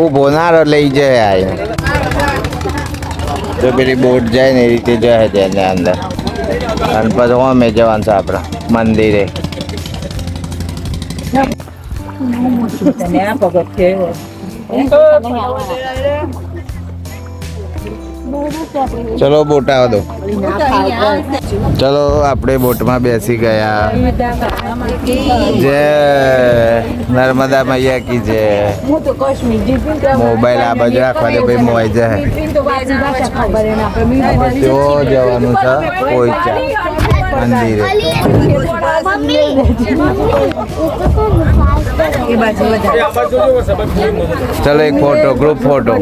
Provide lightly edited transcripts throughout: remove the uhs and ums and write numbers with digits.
ઊભો ના લઈ જાય આ તો પેલી બોટ જાય ને એ રીતે જાય તેને અંદર અને પછી અમે જવાનું છે આપણા મંદિરે. ચલો બોટ આવો દો. ચલો આપણે બોટમાં બેસી ગયા. જય નર્મદા મૈયા કી જય. મોબાઈલ આ બાજુ રાખવા દે ભાઈ મોવાઈ જાય. તો જવાનું છે પોઈચા મંદિરે. ચલો એક ફોટો ગ્રુપ ફોટો.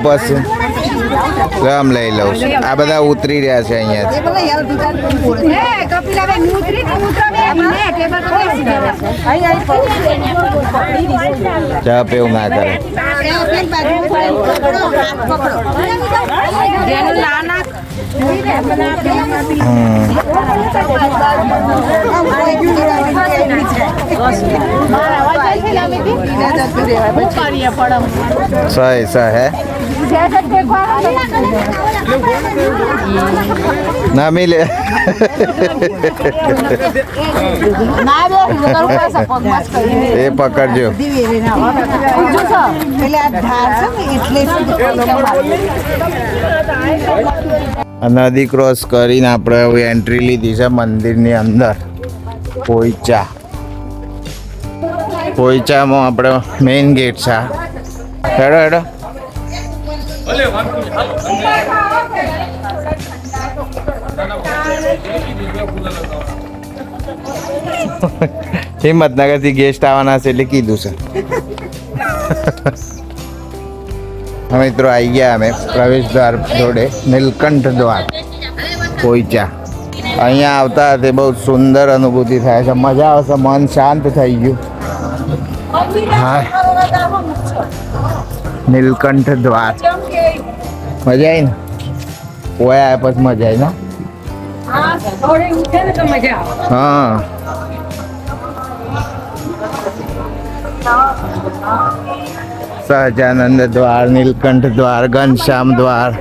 પછી રામ લઈ લઉં છું. આ બધા ઉતરી રહ્યા છે અહીંયા. ચા પીવું ના કરે. सही है ना मिले. ये पकड़ो. नदी क्रॉस કરીને આપણે હવે એન્ટ્રી લીધી છે મંદિરની અંદર. પોઈચામાં આપણે મેઇન ગેટ છે. હેડો હેડો. હિંમતનગરથી ગેસ્ટ આવવાના છે એટલે કીધું છે. મિત્રો આવી ગયા અમે પ્રવેશ દ્વાર જોડે નીલકંઠ દ્વાર પોઈચા. અહીંયા આવતા તે બહુ સુંદર અનુભૂતિ થાય છે. મજા આવશે. મન શાંત થઈ ગયું. હા નીલકંઠ દ્વાર મજા આવી ને. કોઈ આવ્યા પછી મજા આવી ને. હા સહજાનંદ દ્વાર, નીલકંઠ દ્વાર, ઘનશ્યામ દ્વાર.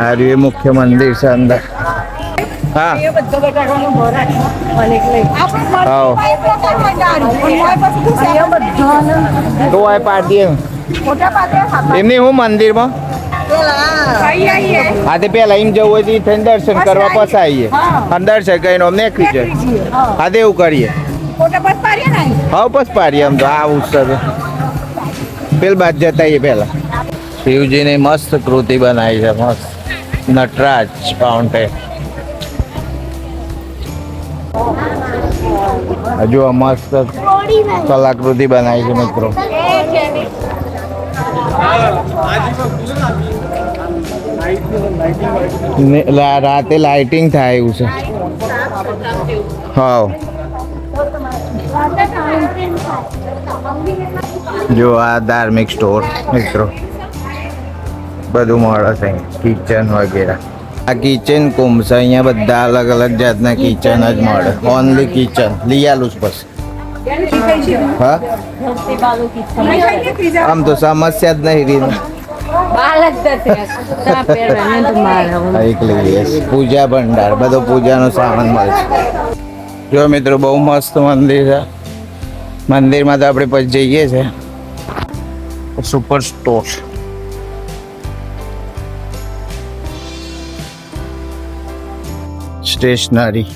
આ રહ્યું મુખ્ય મંદિર છે અંદર. હા તો આ પાર્ટી એમની હું મંદિરમાં હા તે પેલા એમ જવું હોય તો દર્શન કરવા પછી આવીએ. દર્શન કરીને અમને નીકળી જાય. હા તે એવું કરીએ. હા બસ પાડીએ. આમ તો આવું છે પેલ બાદ જતા પેલા. શિવજીની મસ્ત કૃતિ બનાવી છે. મસ્ત નટરાજ ફાઉન્ટેન. હજુ મસ્ત કલાકૃતિ બનાવી છે મિત્રો. રાતે લાઇટિંગ થાય એવું છે. હા જો આ ધાર્મિક સ્ટોર મિત્રો બધું મળે છે. કિચન વગેરે. આ કિચન કુંભ છે. અહીંયા બધા અલગ અલગ જાતના કિચન જ મળે. ઓનલી કિચન લઈ આલું જ પછી. હા આમ તો સમસ્યા જ નહીં રહી. પૂજા ભંડાર બધો પૂજાનો સામાન મળે છે. જો મિત્રો બહુ મસ્ત મંદિર છે. મંદિરમાં તો આપણે પછી જઈએ છે. Super store stationery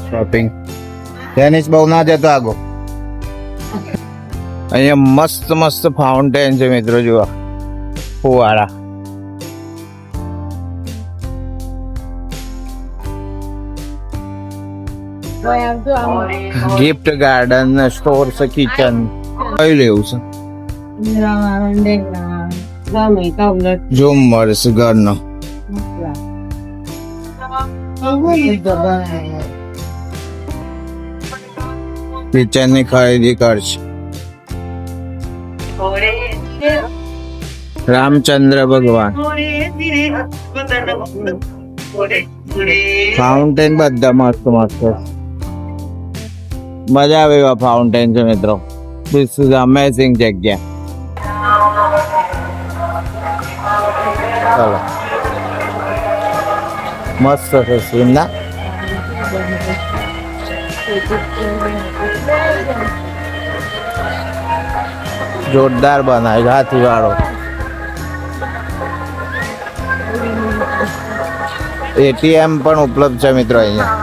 shopping tennis બહુ ના જતો આગો. અહીંયા મસ્ત મસ્ત ફાઉન્ટેન છે મિત્રો. જુઓ ફુવારા. ગિફ્ટ ગાર્ડન સ્ટોર છે. કિચન કઈ લેવું છે? ઝુમ્મર ઘરનો કિચન ની ખરીદી કરશે. રામચંદ્ર ભગવાન ફાઉન્ટેન બધા મસ્ત મસ્ત. મજા આવે એવા ફાઉન્ટેન છે મિત્રો. ધીસ ઇઝ અમેઝિંગ જગ્યા. ચાલો મસ્ત છે સીન ના. જોરદાર બનાવ્યો હાથી વાળો. એટીએમ પણ ઉપલબ્ધ છે મિત્રો અહીંયા.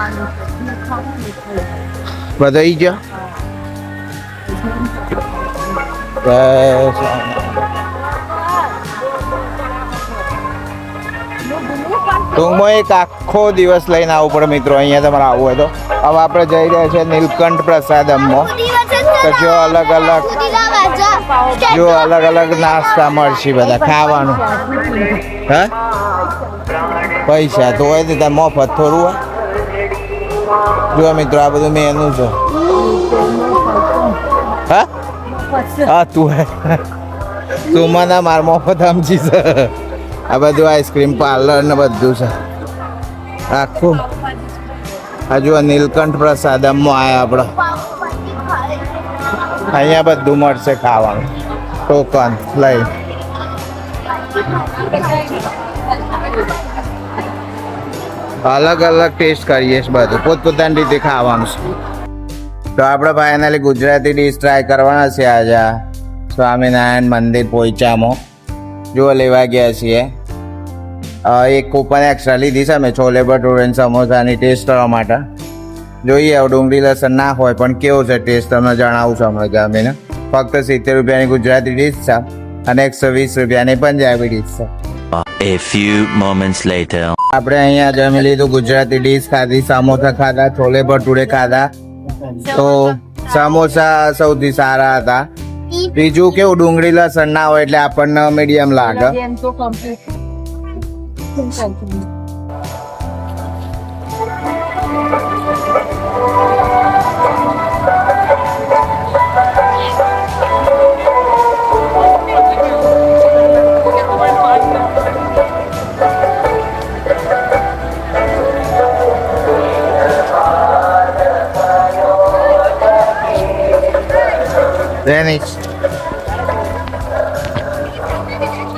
બધાઈ ગયો. ટૂંકમાં એક આખો દિવસ લઈને આવવું પડે મિત્રો અહીંયા તમારે આવવું હોય તો. હવે આપણે જઈ રહ્યા છીએ નીલકંઠ પ્રસાદમમાં. તો જો અલગ અલગ નાસ્તા મળશે બધા ખાવાનું. હા પૈસા તો હોય તો તાર મફત થોડું હોય. જો મિત્રો આ બધું મેનુ છે. હા હા તું મને માર મફત સમજી છે. આ બધું આઈસ્ક્રીમ પાર્લર ને બધું છે આખું. હજુ નીલકંઠ પ્રસાદમમાં આવ્યા આપણે. અહીંયા બધું મળશે ખાવાનું. ટોકન લઈ અલગ અલગ ટેસ્ટ કરીએ છીએ. બધું પોતપોતાની રીતે ખાવાનું છે. તો આપણે ફાઇનલી ગુજરાતી ડીશ ટ્રાય કરવાના છે આજે સ્વામિનારાયણ મંદિર પોઈચામાં. જો લેવા ગયા છીએ. એક કૂપન એક્સ્ટ્રા લીધી છે મેં છોલે ભટુરે સમોસાની ટેસ્ટ કરવા માટે. જોઈએ હવે ડુંગળી લસણ ના હોય પણ કેવો છે ટેસ્ટ તમને જણાવું છું હમણાં ગમીને. ફક્ત 70 રૂપિયાની ગુજરાતી ડીશ છે અને 120 રૂપિયાની પંજાબી ડીશ છે. A few moments later. આપણે અહીંયા જમી લીધું. ગુજરાતી ડીશ ખાધી, સમોસા ખાધા, છોલે ભટુરે ખાધા. તો સમોસા સૌથી સારા હતા. બીજું કેવું ડુંગળી લસણ ના હોય એટલે આપણને મીડિયમ લાગે.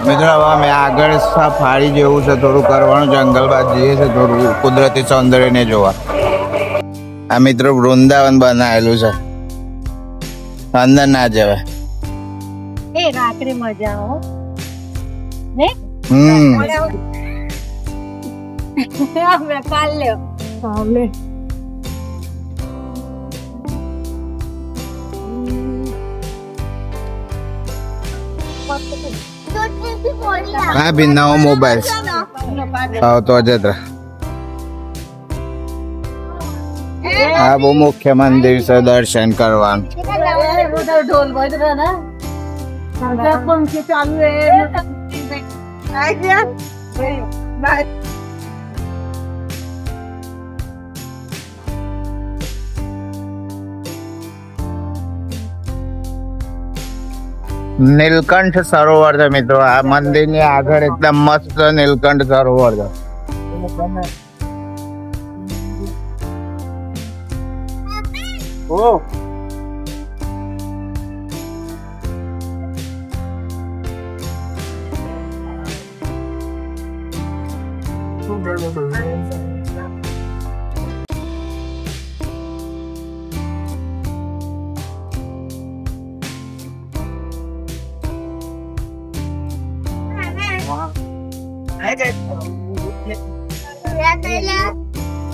મિત્રો હવે અમે આગળ ફાળી જેવું છે થોડું કરવાનું. જંગલ બાદ જઈએ છે થોડું કુદરતી સૌંદર્યને જોવા. આ મિત્રો વૃંદાવન બનાવેલું છે. અંદર ના જવાય. રાત્રે મજા આવે. કાલે હા ભી નવો મોબાઈલ તો જતા. આ બહુ મુખ્ય મંદિર છે દર્શન કરવાનું. નીલકંઠ સરોવર છે મિત્રો. આ મંદિરની આગળ એકદમ મસ્ત નીલકંઠ સરોવર છે. ઓ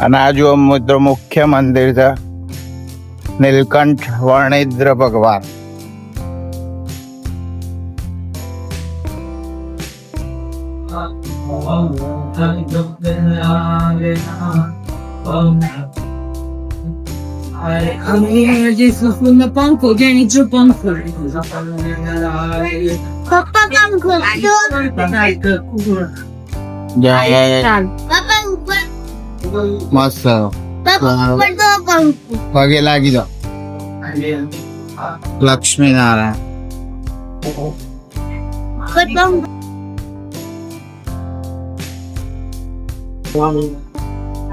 અને આ જો મિત્રો મુખ્ય મંદિર છે નીલકંઠ વર્ણિદ્ર ભગવાન. મસ્ત પગે લાગી દો. લક્ષ્મી નારાયણ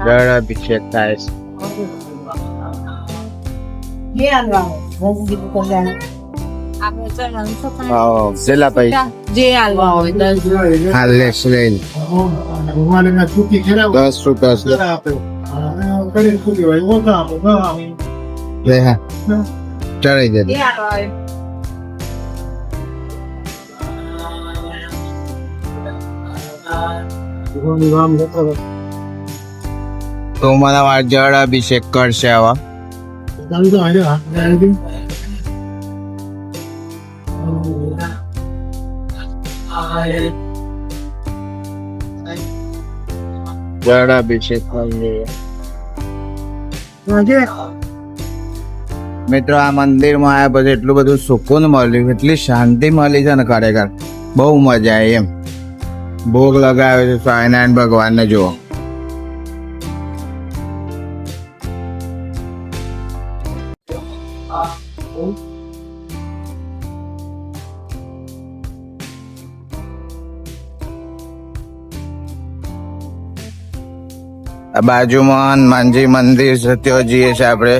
જળ અભિષેક થાય છે. છેલ્લા પૈસા હાલ લેશ લઈ ₹10 લે હા ચડાઈ દે. તો મને જળ અભિષેક કરશે આવા. જળ અભિષેક મિત્રો આ મંદિરમાં આવ્યા પછી એટલું બધું સુકૂન મળ્યું, એટલી શાંતિ મળી છે ને ખરેખર બહુ મજા આવી એમ. ભોગ લગાવ્યો છે સ્વામિનારાયણ ભગવાનને જુઓ. આ બાજુમાં હનુમાનજી મંદિર છે, ત્યાં જઈએ છીએ આપણે.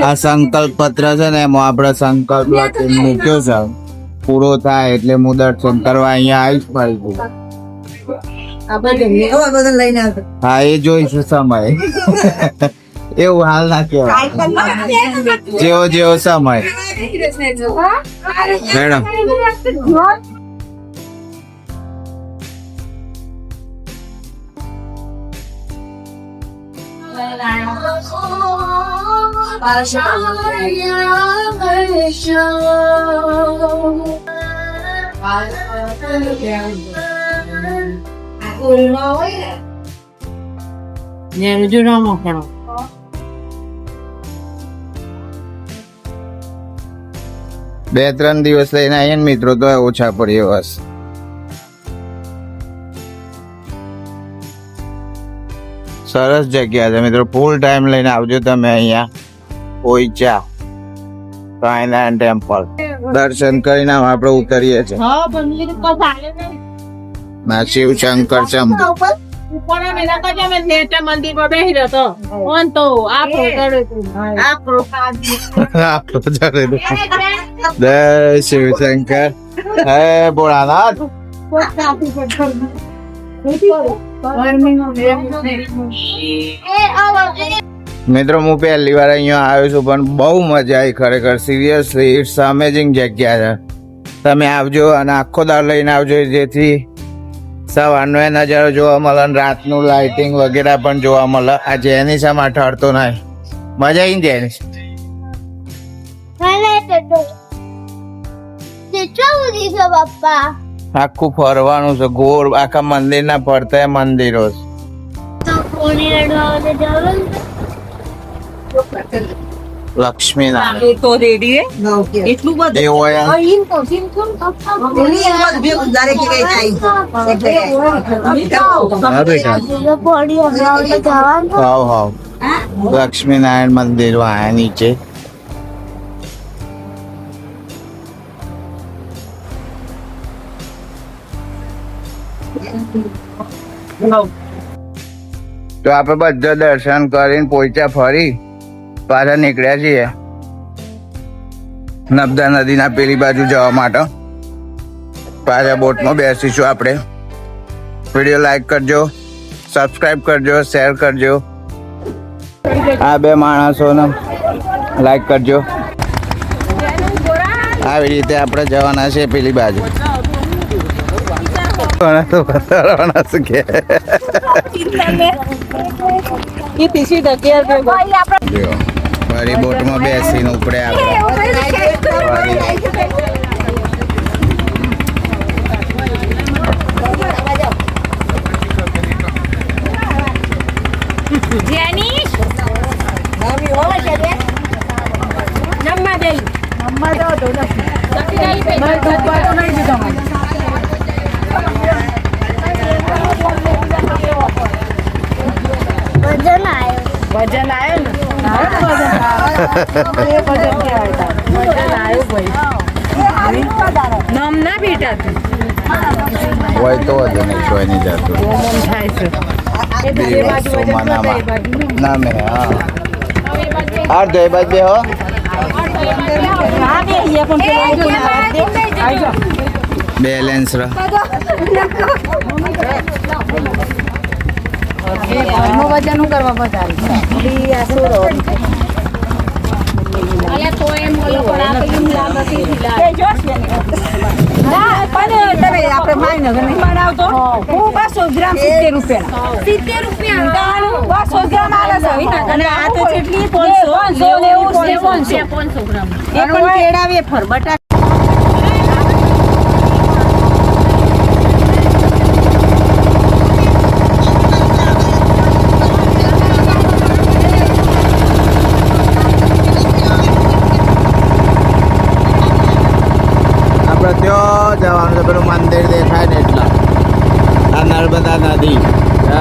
આ સંકલ્પ પત્ર છે ને એમાં આપણે સંકલ્પ મૂક્યો છે, પૂરો થાય એટલે હું દર્શન કરવા અહીંયા આવીશ ફરીથી. હા એ જોઈશું સમય એવું હાલ ના કહેવાય, જેવો જેવો સમય. મેડમ બે ત્રણ દિવસ લઈને આવીએ ને મિત્રો તો ઓછા પડીએ બસ. સરસ જગ્યા છે મિત્રો, ફૂલ ટાઈમ લઈને આવજો તમે અહીંયા પોઈચા સ્વામિનારાયણ ટેમ્પલ. દર્શન કરીને આપણે ઉતરીએ છીએ ના શિવ શંકર છે. જય શિવશંકર, હે ભોળાનાથ. મિત્રો હું પહેલી વાર અહીંયા આવ્યો છું પણ બહુ મજા આવી ખરેખર. સિરિયસલી ઇટ્સ અમેઝિંગ જગ્યા છે. તમે આવજો અને આખો દાર લઈને આવજો, જેથી સવારનો એ નજારો જોવા મળે અને રાતનું લાઇટિંગ વગેરે પણ જોવા મળે. આ જેનિસા માટે અડતો નહીં. મજા આવી ને જેનિસ? આખું ફરવાનું છે, ગોળ આખા મંદિરના ફરતા મંદિરો છે. લક્ષ્મીનારાયણ તો રેડી રે એટલું બધું એ હોય આ. હા બેટા હાવ હાવ લક્ષ્મીનારાયણ મંદિર વાયા નીચે તો આપણે બધા દર્શન કરીને પોઈચા ફરી પાછા નીકળ્યા છીએ નર્મદા નદીના પેલી બાજુ જવા માટે. પાછા બોટમાં બેસીશું આપણે. વિડીયો લાઈક કરજો, સબસ્ક્રાઈબ કરજો, શેર કરજો. આ બે માણસોને લાઈક કરજો. આવી રીતે આપણે જવાના છે પેલી બાજુ. તો બતાવવાના છે કે જો, ફરી બોટમાં બેસીને ઉપડે આપણે. વજન આવ્યો ને નમ ના બેટા તું હોય તો વધુ નહીં કોઈ નહીં જતું. થાય છે ના મેં હા આ જય બાદ બે હો બેલેન્સ રહ વજન કરવા વધારે ફરબટા ત્યાં જવાનું છે પેલું મંદિર દેખાય ને એટલા આ નર્મદા નદી જય